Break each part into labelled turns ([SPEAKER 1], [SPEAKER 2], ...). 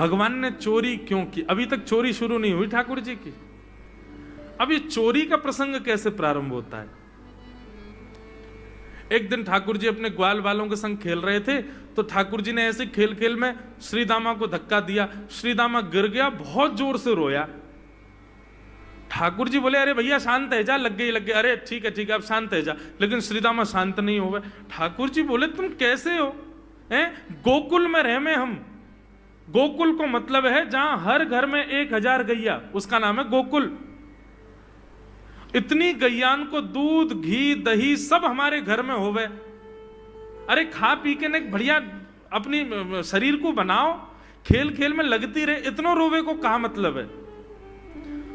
[SPEAKER 1] भगवान ने चोरी क्यों की? अभी तक चोरी शुरू नहीं हुई ठाकुर जी की। अब ये चोरी का प्रसंग कैसे प्रारंभ होता है? एक दिन ठाकुर जी अपने ग्वाल वालों के संग खेल रहे थे, तो ठाकुर जी ने ऐसे खेल खेल में श्रीदामा को धक्का दिया। श्रीदामा गिर गया, बहुत जोर से रोया। ठाकुर जी बोले, अरे भैया शांत है जा, लग गई लग गई। अरे ठीक है अब शांत है जा। लेकिन श्रीदामा शांत नहीं हो गए। ठाकुर जी बोले, तुम कैसे हो? गोकुल में रह में हम। गोकुल को मतलब है जहां हर घर में 1000 गैया, उसका नाम है गोकुल। इतनी गैयान को दूध घी दही सब हमारे घर में होवे। अरे खा पी के ने बढ़िया अपनी शरीर को बनाओ, खेल खेल में लगती रहे, इतनो रोवे को कहा मतलब है?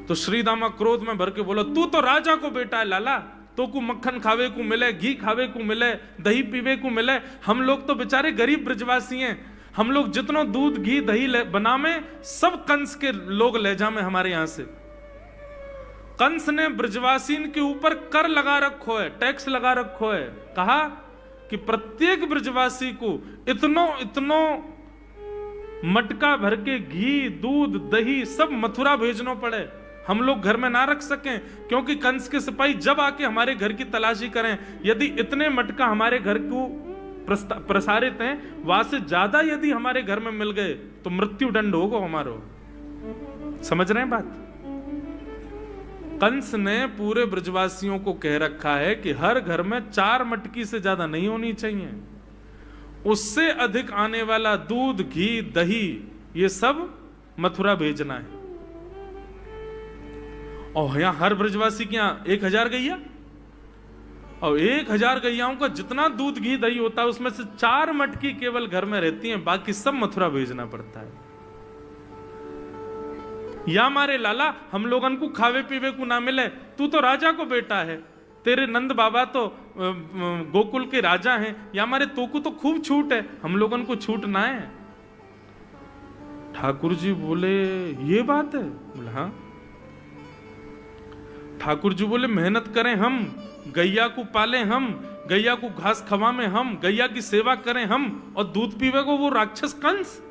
[SPEAKER 1] तो श्रीदामा क्रोध में भर के बोला, तू तो राजा को बेटा है लाला, तो को मक्खन खावे को मिले, घी खावे को मिले, दही पीवे को मिले। हम लोग तो बेचारे गरीब ब्रजवासी हैं। हम लोग जितनो दूध घी दही बनावे सब कंस के लोग ले जामे हमारे यहां से। कंस ने ब्रजवासीन के ऊपर कर लगा रखो है, टैक्स लगा रखो है। कहा कि प्रत्येक ब्रजवासी को इतनो मटका भर के घी दूध दही सब मथुरा भेजनो पड़े। हम लोग घर में ना रख सकें, क्योंकि कंस के सिपाही जब आके हमारे घर की तलाशी करें, यदि इतने मटका हमारे घर को प्रसारित हैं, वहां से ज्यादा यदि हमारे घर में मिल गए तो मृत्यु दंड होगा हमारो। समझ रहे हैं बात? कंस ने पूरे ब्रजवासियों को कह रखा है कि हर घर में 4 मटकी से ज्यादा नहीं होनी चाहिए। उससे अधिक आने वाला दूध घी दही ये सब मथुरा भेजना है। और यहां हर ब्रजवासी के यहां 1000 गैया, और 1000 गैयाओं का जितना दूध घी दही होता है उसमें से 4 मटकी केवल घर में रहती हैं, बाकी सब मथुरा भेजना पड़ता है। या मारे लाला हम लोगन को खावे पीवे को ना मिले, तू तो राजा को बेटा है, तेरे नंद बाबा तो गोकुल के राजा हैं, या मारे तो को तो खूब छूट है, हम लोगन को छूट ना है। ठाकुर जी बोले, ये बात है? बोले हाँ। ठाकुर जी बोले, मेहनत करें हम, गैया को पाले हम, गैया को घास खवाएं हम, गैया की सेवा करें हम, और दूध पीवे को वो राक्षस कंस।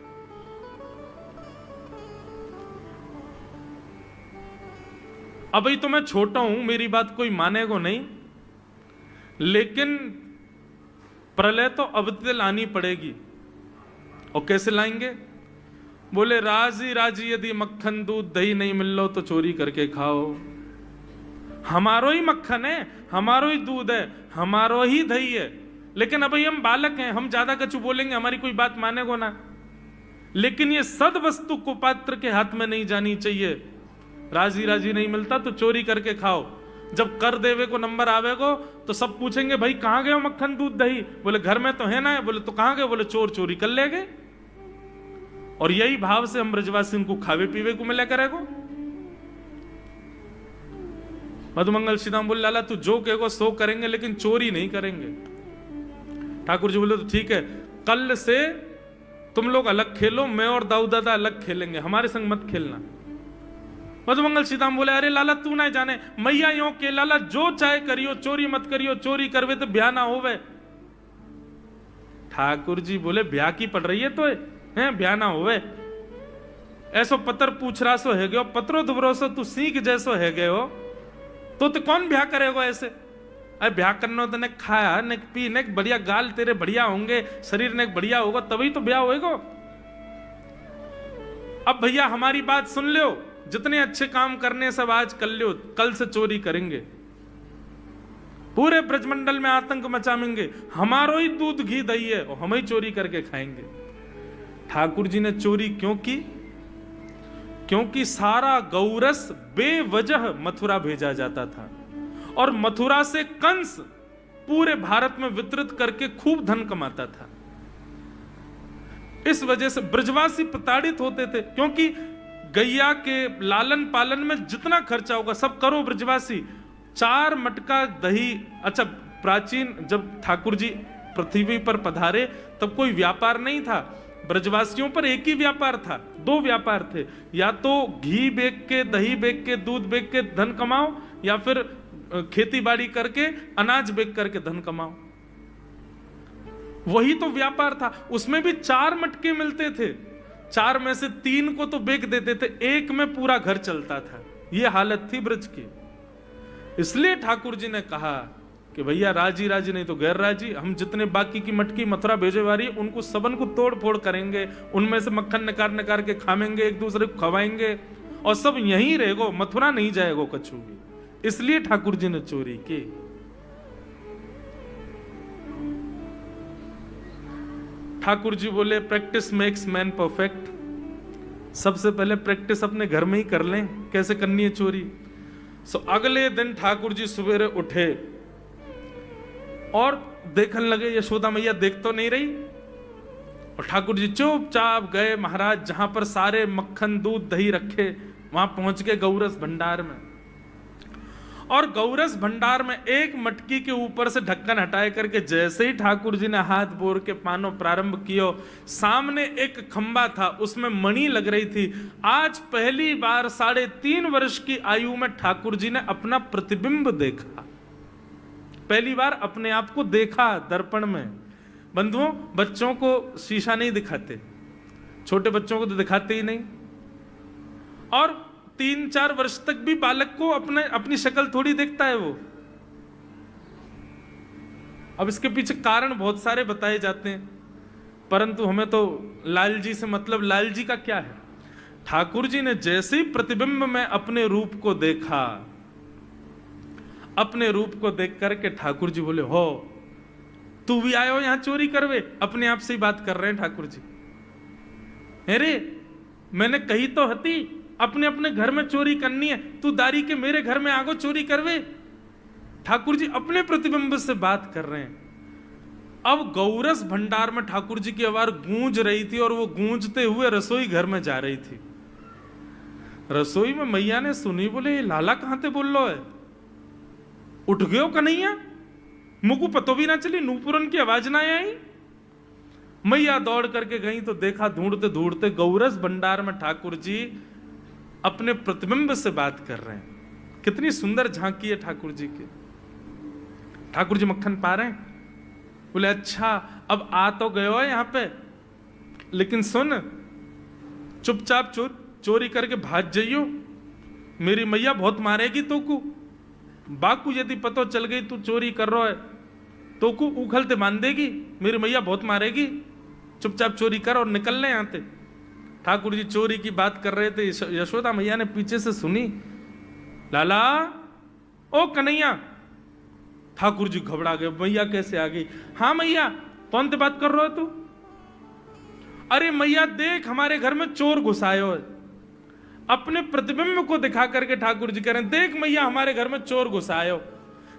[SPEAKER 1] अभी तो मैं छोटा हूं, मेरी बात कोई मानेगा नहीं, लेकिन प्रलय तो अब तक लानी पड़ेगी। और कैसे लाएंगे? बोले, राजी राजी यदि मक्खन दूध दही नहीं मिल लो तो चोरी करके खाओ। हमारो ही मक्खन है, हमारो ही दूध है, हमारो ही दही है, लेकिन अभी हम बालक हैं, हम ज्यादा कछु बोलेंगे हमारी कोई बात मानेगो ना। लेकिन ये सद वस्तु कुपात्र के हाथ में नहीं जानी चाहिए। राजी राजी नहीं मिलता तो चोरी करके खाओ। जब कर देवे को नंबर आवेगो तो सब पूछेंगे, भाई कहां गए मक्खन दूध दही? बोले घर में तो है ना। बोले तो कहां गए? बोले चोर चोरी कर ले गए। और यही भाव से हम ब्रजवासी को खावे पीवे को मिला करेगो। मधुमंगल श्रीदाम बोले, लाला तू जो कहेगो सो करेंगे, लेकिन चोरी नहीं करेंगे। ठाकुर जी बोले, तो ठीक है, कल से तुम लोग अलग खेलो, मैं और दाऊ दादा अलग खेलेंगे, हमारे संग मत खेलना। मधुमंगल श्रीदाम बोले, अरे लाला तू ना जाने, मैया यो के लाला जो चाहे करियो, चोरी मत करियो, चोरी करवे तो ब्याह ना होवे। ठाकुर जी बोले, ब्याह की पड़ रही है तो है, ब्याह ना होवे। ऐसो पत्र पूछ रहा सो है गयो, पत्रो दुबरो सो तू सीख जैसो है गयो, तो कौन ब्याह करेगा ऐसे? अरे ब्याह करना तो ने खाया ने पी ने बढ़िया गाल तेरे बढ़िया होंगे, शरीर ने बढ़िया होगा तभी तो ब्याह होएगा। अब भैया हमारी बात सुन लो, जितने अच्छे काम करने सब आज कर लो, कल से चोरी करेंगे, पूरे ब्रजमंडल में आतंक मचाएंगे, हमारो ही दूध घी दही है और हम ही चोरी करके खाएंगे। ठाकुर जी ने चोरी क्यों की? क्योंकि सारा गौरस बेवजह मथुरा भेजा जाता था, और मथुरा से कंस पूरे भारत में वितरित करके खूब धन कमाता था। इस वजह से ब्रजवासी प्रताड़ित होते थे, क्योंकि गैया के लालन पालन में जितना खर्चा होगा सब करो ब्रजवासी। 4 मटका दही। अच्छा, प्राचीन जब ठाकुर जी पृथ्वी पर पधारे तब कोई व्यापार नहीं था, ब्रजवासियों पर एक ही व्यापार था, 2 व्यापार थे, या तो घी बेच के दही बेच के दूध बेच के धन कमाओ, या फिर खेती बाड़ी करके अनाज बेच करके धन कमाओ। वही तो व्यापार था। उसमें भी 4 मटके मिलते थे, 4 में से 3 को तो बेच देते थे, 1 में पूरा घर चलता था। ये हालत थी ब्रज की। इसलिए ठाकुर जी ने कहा कि भैया राजी राजी नहीं तो गैर राजी, हम जितने बाकी की मटकी मथुरा भेजे वाली उनको सबन को तोड़ फोड़ करेंगे, उनमें से मक्खन निकाल निकाल के खाएंगे, एक दूसरे को खवाएंगे और सब यहीं रहेगो, मथुरा नहीं जाएगो कछु भी। इसलिए ठाकुर जी ने चोरी की। ठाकुर जी बोले प्रैक्टिस मेक्स मैन परफेक्ट। सबसे पहले प्रैक्टिस अपने घर में ही कर लें कैसे करनी है चोरी। सो अगले दिन ठाकुर जी सवेरे उठे और देखने लगे यशोदा मैया देख तो नहीं रही, और ठाकुर जी चुपचाप गए महाराज जहां पर सारे मक्खन दूध दही रखे, वहां पहुंच गए गौरस भंडार में। और गौरस भंडार में एक मटकी के ऊपर से ढक्कन हटाए करके जैसे ही ठाकुर जी ने हाथ बोर के पानो प्रारंभ किया, सामने एक खंबा था, उसमें मणि लग रही थी। आज पहली बार 3.5 वर्ष की आयु में ठाकुर जी ने अपना प्रतिबिंब देखा, पहली बार अपने आप को देखा दर्पण में। बंधुओं, बच्चों को शीशा नहीं दिखाते, छोटे बच्चों को तो दिखाते ही नहीं, और 3-4 वर्ष तक भी बालक को अपनी शक्ल थोड़ी देखता है वो। अब इसके पीछे कारण बहुत सारे बताए जाते हैं, परंतु हमें तो लाल जी से मतलब, लाल जी का क्या है। ठाकुर जी ने जैसे ही प्रतिबिंब में अपने रूप को देखा, अपने रूप को देख करके ठाकुर जी बोले, हो तू भी आयो यहां चोरी करवे। अपने आप से ही बात कर रहे हैं ठाकुर जी। अरे मैंने कही तो हती अपने अपने घर में चोरी करनी है, तू दारी के मेरे घर में आगो चोरी करवे। ठाकुर जी अपने प्रतिबिंब से बात कर रहे हैं। अब गौरस भंडार में ठाकुर जी की आवाज गूंज रही थी और वो गूंजते हुए रसोई घर में जा रही थी। रसोई में मैया ने सुनी, बोले लाला कहां ते बोल लो है, उठ गयो कन्हैया, मुझको पतो भी ना चली, नूपुरन की आवाज ना आई। मैया दौड़ करके गई तो देखा ढूंढते ढूंढते गौरस भंडार में ठाकुर जी अपने प्रतिबिंब से बात कर रहे हैं। कितनी सुंदर झांकी है ठाकुर जी की। ठाकुर जी मक्खन पा रहे हैं। बोले अच्छा अब आ तो गए हो यहां पे, लेकिन सुन चुपचाप चोरी करके भाग जाइयो, मेरी मैया बहुत मारेगी तो को। बाकू यदि पतो चल गई तू चोरी कर रहा है तो को उखलते बांध देगी, मेरी मैया बहुत मारेगी। चुपचाप चोरी कर और निकल ले यहां से। ठाकुर जी चोरी की बात कर रहे थे, यशोदा मैया ने पीछे से सुनी, लाला ओ कन्हैया। ठाकुर जी घबरा गए, मैया कैसे आ गई। हाँ मैया, कौन से बात कर रहे हो तू। अरे मैया देख हमारे घर में चोर घुसायो है। अपने प्रतिबिंब को दिखा करके ठाकुर जी कह रहे हैं, देख मैया हमारे घर में चोर घुसायो,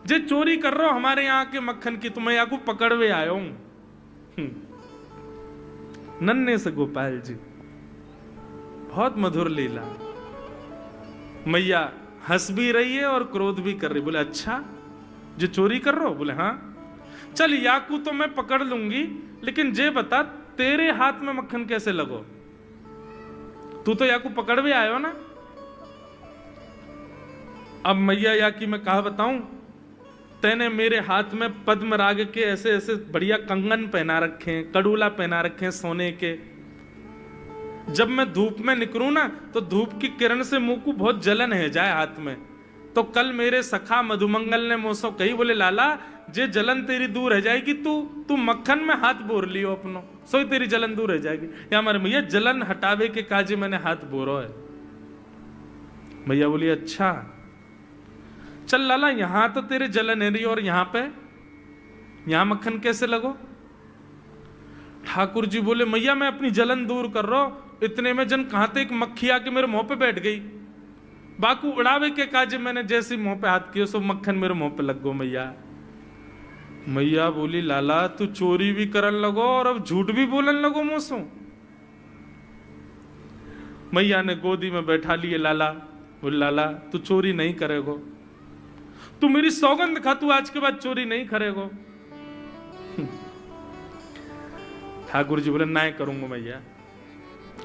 [SPEAKER 1] जे चोरी कर रहे हो हमारे यहाँ के मक्खन की, तो मैया को पकड़वे आयो हूं। नन्हे से गोपाल जी, बहुत मधुर लीला। मैया हंस भी रही है और क्रोध भी कर रही। बोले अच्छा जो चोरी कर रहे हो। बोले हाँ। चल याकू तो मैं पकड़ लूंगी, लेकिन जे बता तेरे हाथ में मक्खन कैसे लगो, तू तो याकू पकड़ भी आयो ना। अब मैया याकी मैं कहा बताऊं, तेने मेरे हाथ में पद्मराग के ऐसे ऐसे बढ़िया कंगन पहना रखे हैं, कड़ूला पहना रखे हैं सोने के। जब मैं धूप में निकलूं ना तो धूप की किरण से मुंह को बहुत जलन है जाए हाथ में। तो कल मेरे सखा मधुमंगल ने मुझसे कही, बोले लाला जे जलन तेरी दूर रह जाएगी, तू मक्खन में हाथ बोर लियो अपनो, सो तेरी जलन दूर रह जाएगी। या हमारे मैया जलन हटावे के काजे मैंने हाथ बोरो है। मैया बोली अच्छा चल लाला, यहां तो तेरे जलन है रही और यहां मक्खन कैसे लगो। ठाकुर जी बोले मैया मैं अपनी जलन दूर कर रहा हूं। इतने में जन कहां थे एक मक्खी आके मेरे मुंह पे बैठ गई। बाकू उड़ावे के काजे मैंने जैसे मुंह पे हाथ किया सो मक्खन मेरे मुंह पे लग गो। मैया बोली लाला तू चोरी भी करन लगो और अब झूठ भी बोलन लगो मुझसे। मैया ने गोदी में बैठा लिए लाला। बोले लाला तू चोरी नहीं करेगो, तू मेरी सौगंध खा, तू आज के बाद चोरी नहीं करेगो। ठाकुर जी बोले ना करूंगा मैया,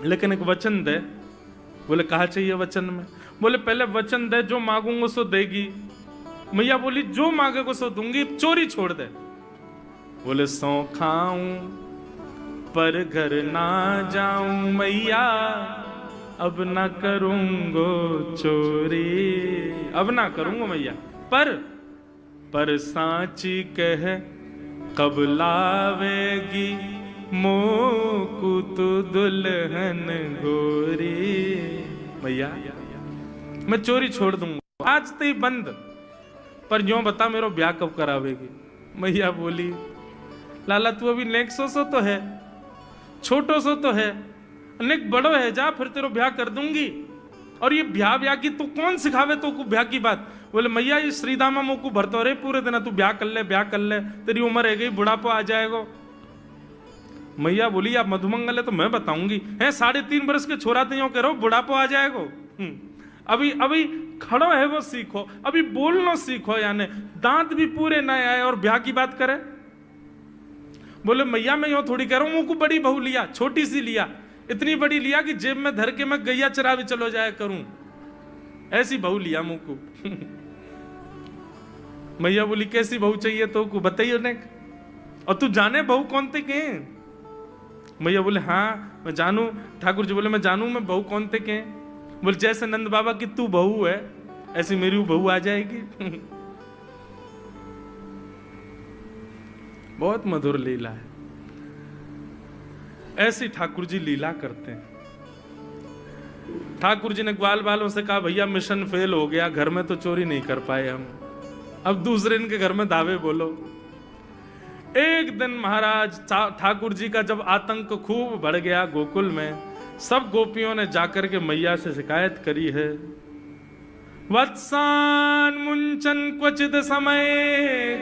[SPEAKER 1] लेकिन एक वचन दे। बोले कहा चाहिए वचन में। बोले पहले वचन दे, जो मांगूंगा सो देगी। मैया बोली जो मांगेगा सो दूंगी, चोरी छोड़ दे। बोले सौ खाऊं पर घर ना जाऊं मैया, अब ना करूंगो चोरी, अब ना करूंगो मैया। पर सांची कह कब लावेगी, मोकू तू दुल्हन गोरी। मैया मैं चोरी छोड़ दूंगा, आज तो ही बंद, पर यूं बता मेरा ब्याह कब करावेगी। मैया बोली, लाला तू अभी नेक सो तो है, छोटो सो तो है, नेक बड़ो है, जा फिर तेरो ब्याह कर दूंगी। और ये ब्याह की तू कौन सिखावे तो को ब्याह की बात। बोले मैया ये श्रीदामा मोकू भरतो रे पूरे दिन, तू ब्याह कर ले, तेरी उम्र है गई, बुढ़ापा आ जाएगा। मैया बोली आप मधुमंगल है तो मैं बताऊंगी, है 3.5 बरस के छोरा तो यूं करो बुढ़ापा आ जाएगा। अभी खड़ो है वो सीखो, अभी बोलना सीखो, यानी दांत भी पूरे न आए और ब्याह की बात करे। बोले मैया मैं यूं थोड़ी कह रहा हूं, मुझको बड़ी बहू लिया, छोटी सी लिया, इतनी बड़ी लिया कि जेब में धर के मैं गैया चरा भी चलो जाया करूं, ऐसी बहू लिया मुझको। मैया बोली कैसी बहू चाहिए तो को बताइए ने, और तू जाने बहू कौन थे के। मैया बोले हाँ मैं जानू। ठाकुर जी बोले मैं जानू, मैं बहू कौन थे के। बोले जैसे नंद बाबा की तू बहू है, ऐसी मेरी बहू आ जाएगी। बहुत मधुर लीला है, ऐसी ठाकुर जी लीला करते हैं। ठाकुर जी ने ग्वाल बालों से कहा भैया मिशन फेल हो गया, घर में तो चोरी नहीं कर पाए हम, अब दूसरे इनके घर में दावे बोलो। एक दिन महाराज ठाकुर जी का जब आतंक खूब बढ़ गया गोकुल में, सब गोपियों ने जाकर के मैया से शिकायत करी है। वत्सान मुंचन क्वचित समय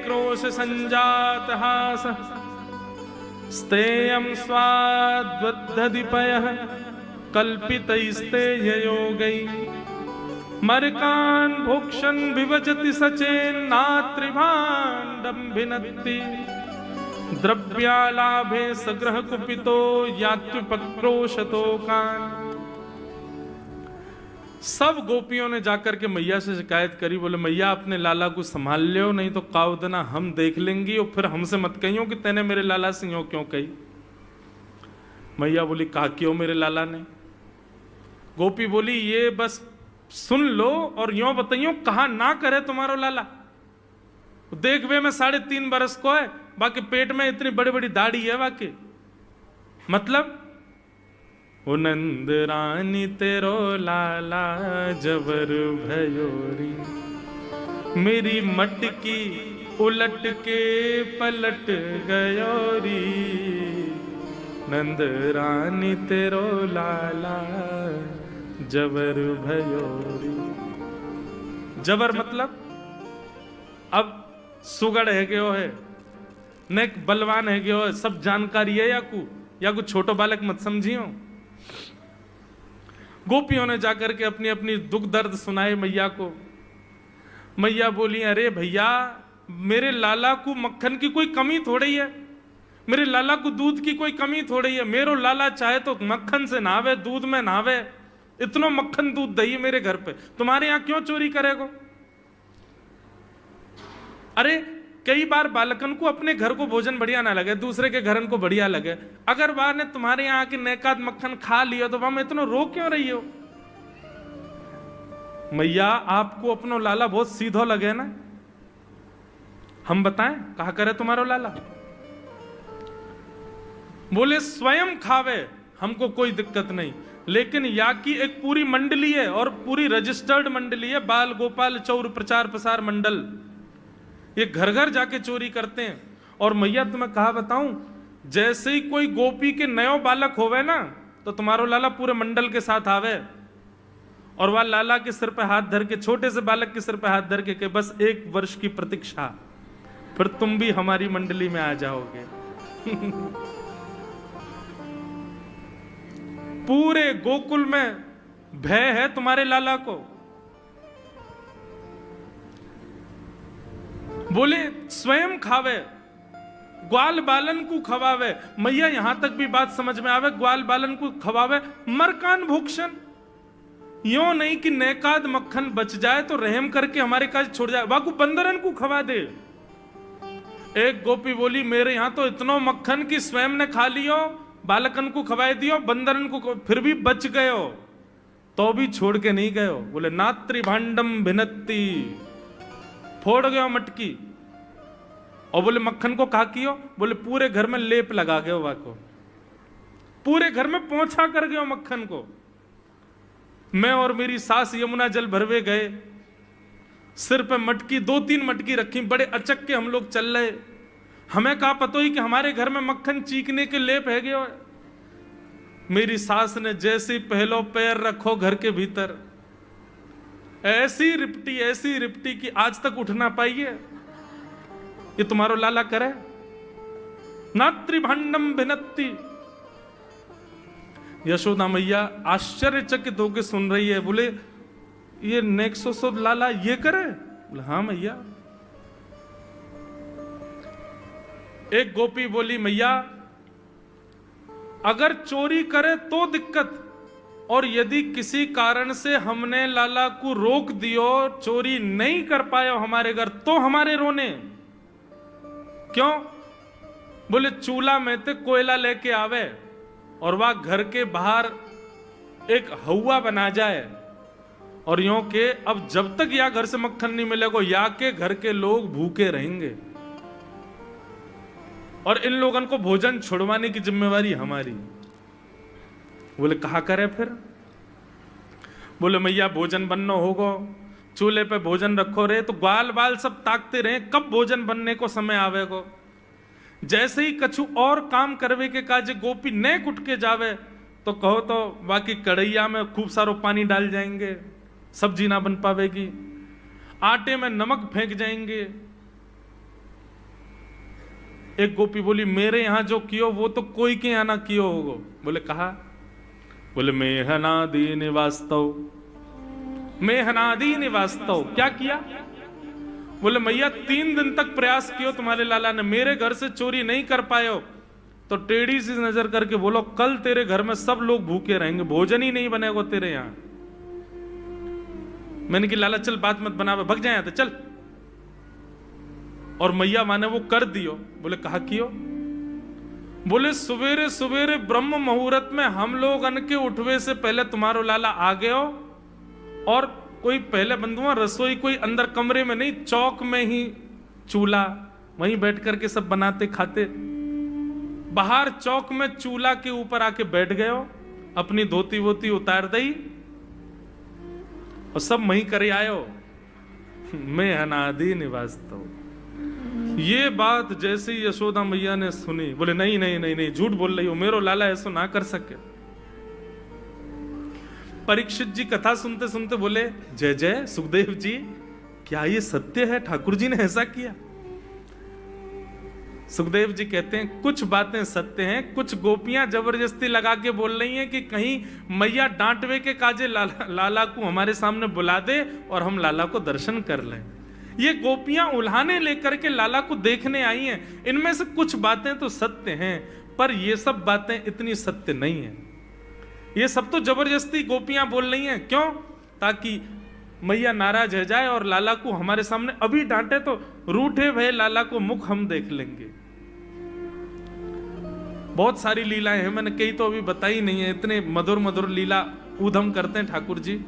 [SPEAKER 1] क्रोश संजात हास, स्तेयं स्वाद्वद्धिपयः कल्पितैस्ते योगै, मरकान् भोक्षन् विवजति सचेन्नात्रिभाण्डं भिनत्ति, द्रव्यालाभे सग्रह कुपितो यात्युपक्रोशतोकान्। सब गोपियों ने जाकर के मैया से शिकायत करी। बोले मैया अपने लाला को संभाल लियो, नहीं तो कावदना हम देख लेंगी और फिर हमसे मत कहियो कि तेने मेरे लाला से यूं क्यों कही। मैया बोली कहा क्यों मेरे लाला ने। गोपी बोली ये बस सुन लो और यूं बताइयो कहा ना करे तुम्हारो लाला। देख वे मैं 3.5 बरस को है, बाकी पेट में इतनी बड़ी बड़ी दाढ़ी है बाकी। मतलब ओ नंद रानी तेरो लाला जबर भयोरी, मेरी मटकी उलट के पलट गयोरी। नंद रानी तेरो लाला जबर भयोरी। जबर मतलब अब सुगड़ है गयो है, नेक बलवान है गयो है, सब जानकारी है या कुछ छोटो बालक मत समझियो। गोपियों ने जाकर के अपनी अपनी दुख दर्द सुनाए मैया को। मैया बोली अरे भैया मेरे लाला को मक्खन की कोई कमी थोड़ी है, मेरे लाला को दूध की कोई कमी थोड़ी है। मेरो लाला चाहे तो मक्खन से नहावे, दूध में नहावे, इतना मक्खन दूध दही मेरे घर पे, तुम्हारे यहां क्यों चोरी करेगो। अरे कई बार बालकन को अपने घर को भोजन बढ़िया ना लगे, दूसरे के घरन को बढ़िया लगे। अगर बार ने तुम्हारे यहाँ के नेकाद मक्खन खा लिया तो वहां इतना रो क्यों रही हो। मैया आपको अपनो लाला बहुत सीधो लगे ना, हम बताएं कहा करे तुम्हारो लाला। बोले स्वयं खावे हमको कोई दिक्कत नहीं, लेकिन या की एक पूरी मंडली है और पूरी रजिस्टर्ड मंडली है, बाल गोपाल चौर प्रचार प्रसार मंडल, ये घर घर जाके चोरी करते हैं। और मैया तुम्हें कहा बताऊं, जैसे ही कोई गोपी के नयो बालक होवे ना तो तुम्हारो लाला पूरे मंडल के साथ आवे और वह लाला के सिर पे हाथ धर के, छोटे से बालक के सिर पे हाथ धर के बस 1 वर्ष की प्रतीक्षा, फिर तुम भी हमारी मंडली में आ जाओगे। पूरे गोकुल में भय है तुम्हारे लाला को। बोले स्वयं खावे, ग्वाल बालन को खवावे। मैया यहां तक भी बात समझ में आवे, ग्वाल बालन को खवावे। मरकान भूक्षण, यो नहीं कि नेकाद मक्खन बच जाए तो रहम करके हमारे काज छोड़ जाए, वाकू बंदरन को खवा दे। एक गोपी बोली मेरे यहां तो इतना मक्खन कि स्वयं ने खा लियो, बालकन को खवाए दियो, बंदरन को, फिर भी बच गयो, तो भी छोड़ के नहीं गयो। बोले नात्री भांडम भिनत्ती, फोड़ गयो मटकी। और बोले मक्खन को कहा कियो? बोले पूरे घर में लेप लगा गयो, वाको पूरे घर में पोंछा कर गयो मक्खन को। मैं और मेरी सास यमुना जल भरवे गए, सिर पे मटकी, 2-3 मटकी रखी, बड़े अचक के हम लोग चल रहे। हमें कहा पतो ही कि हमारे घर में मक्खन चीकने के लेप है गयो। मेरी सास ने जैसे ही पहलो पैर रखो घर के भीतर, ऐसी रिपटी कि आज तक उठ ना पाई है। ये तुम्हारो लाला करे? नात्री भांडम भिनत्ती। यशोदा मैया आश्चर्यचकित होकर सुन रही है। बोले ये नेक्सो लाला ये करे? बोले हाँ मैया। एक गोपी बोली मैया अगर चोरी करे तो दिक्कत, और यदि किसी कारण से हमने लाला को रोक दियो, चोरी नहीं कर पाए हमारे घर, तो हमारे रोने क्यों? बोले चूल्हा में ते कोयला लेके आवे और वह घर के बाहर एक हवा बना जाए, और यूं के अब जब तक या घर से मक्खन नहीं मिलेगा या के घर के लोग भूखे रहेंगे, और इन लोगों को भोजन छुड़वाने की जिम्मेवारी हमारी। बोले कहा करे फिर? बोले मैया भोजन बनना होगा, चूल्हे पे भोजन रखो रे, तो ग्वाल बाल सब ताकते रहे कब भोजन बनने को समय आवेगो। जैसे ही कछु और काम करवे के काजे गोपी ने उठ के जावे, तो कहो तो बाकी कढ़ैया में खूब सारो पानी डाल जाएंगे, सब्जी ना बन पावेगी, आटे में नमक फेंक जाएंगे। एक गोपी बोली मेरे यहां जो कियो वो तो कोई के यहां ना कियो होगो। बोले कहा? बोले मेहनादी निवास्तव, मेहनादी निवास्तव। क्या किया? बोले मैया 3 दिन तक प्रयास कियो तुम्हारे लाला ने, मेरे घर से चोरी नहीं कर पाए हो, तो टेढ़ी सी नजर करके बोलो कल तेरे घर में सब लोग भूखे रहेंगे, भोजन ही नहीं बनेगा तेरे यहां। मैंने कि लाला चल बात मत बना, भग जाए तो चल। और मैया माने वो कर दियो। बोले कहा कियो? बोले सवेरे सवेरे ब्रह्म मुहूर्त में हम लोग अन के उठवे से पहले तुम्हारो लाला आ गयो, और कोई पहले बंधुआ रसोई कोई अंदर कमरे में नहीं, चौक में ही चूल्हा, वहीं बैठ करके सब बनाते खाते। बाहर चौक में चूल्हा के ऊपर आके बैठ गयो, अपनी धोती वोती उतार दई और सब वहीं करे आयो। मैं अनादि निवास्तव। ये बात जैसे ही यशोदा मैया ने सुनी, बोले नहीं नहीं नहीं नहीं, झूठ बोल रही हो, मेरो लाला ऐसा ना कर सके। परीक्षित जी कथा सुनते सुनते बोले जय जय सुखदेव जी, क्या ये सत्य है? ठाकुर जी ने ऐसा किया? सुखदेव जी कहते हैं कुछ बातें सत्य हैं, कुछ गोपियां जबरदस्ती लगा के बोल रही हैं कि कहीं मैया डांटवे के काजे लाला को हमारे सामने बुला दे और हम लाला को दर्शन कर लें। ये गोपियां उल्हाने लेकर के लाला को देखने आई हैं। इनमें से कुछ बातें तो सत्य हैं, पर ये सब बातें इतनी सत्य नहीं है। ये सब तो जबरदस्ती गोपियां बोल रही हैं। क्यों? ताकि मैया नाराज हो जाए और लाला को हमारे सामने अभी डांटे तो रूठे भय लाला को मुख हम देख लेंगे। बहुत सारी लीलाएं हैं, मैंने कई तो अभी बताई नहीं है। इतने मधुर मधुर लीला ऊधम करते हैं ठाकुर जी।